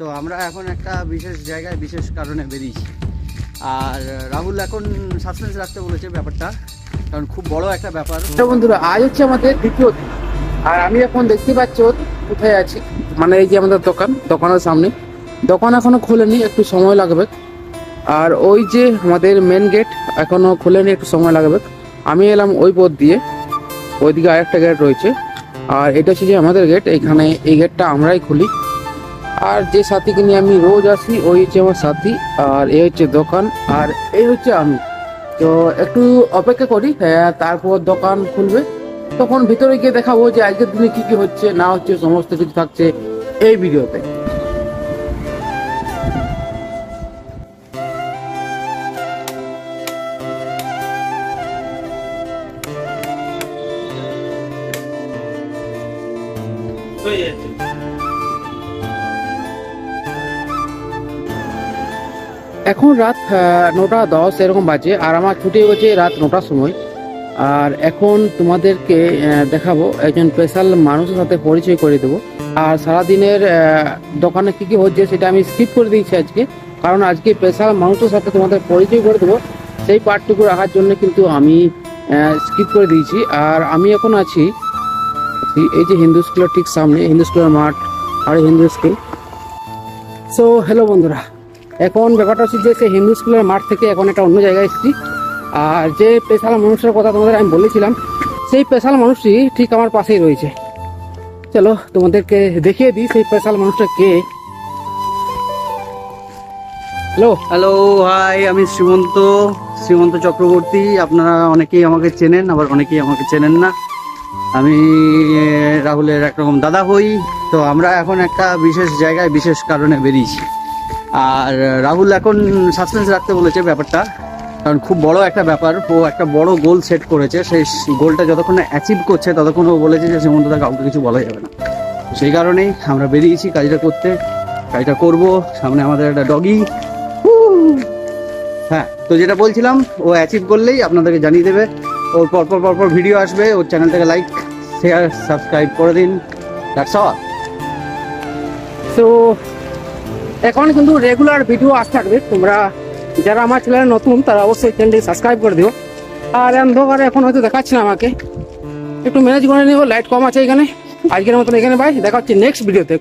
তো আমরা এখন একটা বিশেষ জায়গায় বিশেষ কারণে বেরিয়েছি। আর রাহুল এখন সাসপেন্স রাখতে বলেছে ব্যাপারটা, কারণ খুব বড় একটা ব্যাপার। তো বন্ধুরা, আজ হচ্ছে আমাদের দ্বিতীয় দিন, আর আমি এখন দেখতে পাচ্ছি কোথায় আছি, মানে এই যে আমাদের দোকানের সামনে। দোকান এখনো খোলেনি, একটু সময় লাগবে। আর ওই যে আমাদের মেন গেট এখনো খোলেনি, একটু সময় লাগবে। আমি এলাম ওই পথ দিয়ে, ওইদিকে আরেকটা গেট রয়েছে, আর এটা হচ্ছে যে আমাদের গেট। এখানে এই গেটটা আমরাই খুলি। আর যে সাথীকে নিয়ে আমি রোজ আসি, ওই হচ্ছে আমার সাথী, আর এই হচ্ছে দোকান, আর এই হচ্ছে আমি। তো একটু অপেক্ষা করি, তারপর দোকান খুলবে, তখন ভিতরে গিয়ে দেখাবো যে আজকের দিনে কি কি হচ্ছে না হচ্ছে, সমস্ত কিছু থাকছে এই ভিডিওতে। এখন রাত 9:10 এরকম বাজে, আর আমার ছুটি হয়েছে রাত 9টার সময়। আর এখন তোমাদেরকে দেখাবো একজন স্পেশাল মানুষের সাথে পরিচয় করে দেবো। আর সারাদিনের দোকানে কি কি হচ্ছে সেটা আমি স্কিপ করে দিয়েছি আজকে, কারণ আজকে স্পেশাল মানুষের সাথে তোমাদের পরিচয় করে দেবো, সেই পার্টটুকু রাখার জন্য কিন্তু আমি স্কিপ করে দিয়েছি। আর আমি এখন আছি এই যে হিন্দু স্কুলের ঠিক সামনে, হিন্দু স্কুলের মাঠ আর হিন্দু স্কুল। সো হ্যালো বন্ধুরা, এখন ব্যাপারটা হচ্ছে যে সেই হিন্দু স্কুলের মাঠ থেকে এখন একটা অন্য জায়গায় এসেছি। আর যে স্পেশাল মানুষটার কথা তোমাদের আমি বলেছিলাম, সেই স্পেশাল মানুষটি ঠিক আমার পাশেই রয়েছে। চলো তোমাদেরকে দেখিয়ে দিই সেই স্পেশাল মানুষটা কে। হ্যালো হাই, আমি শ্রীমন্ত চক্রবর্তী। আপনারা অনেকেই আমাকে চেনেন, আবার অনেকেই আমাকে চেনেন না। আমি রাহুলের একরকম দাদা হই। তো আমরা এখন একটা বিশেষ জায়গায় বিশেষ কারণে বেরিয়েছি। আর রাহুল এখন সাসপেন্স রাখতে বলেছে ব্যাপারটা, কারণ খুব বড় একটা ব্যাপার। ও একটা বড় গোল সেট করেছে, সেই গোলটা যতক্ষণ অ্যাচিভ করছে ততক্ষণ ও বলেছে যে শ্রীমন্তদা কাউকে কিছু বলা যাবে না। সেই কারণেই আমরা বেরিয়েছি কাজটা করতে, কাজটা করব। সামনে আমাদের একটা ডগি। হ্যাঁ, তো যেটা বলছিলাম, ও অ্যাচিভ করলেই আপনাদেরকে জানিয়ে দেবে। ওর পরপর ভিডিও আসবে, ওর চ্যানেলটাকে লাইক শেয়ার সাবস্ক্রাইব করে দিন। That's all. তো এখন কিন্তু রেগুলার ভিডিও আসতে থাকবে। তোমরা যারা আমার চ্যানেলে নতুন তারা অবশ্যই চ্যানেলটি সাবস্ক্রাইব করে দিও। আর অন্ধকারে এখন হয়তো দেখাচ্ছি না, আমাকে একটু ম্যানেজ করে নিও, লাইট কম আছে এখানে। আজকের মতন এখানে বাই, দেখা হচ্ছে নেক্সট ভিডিওতে।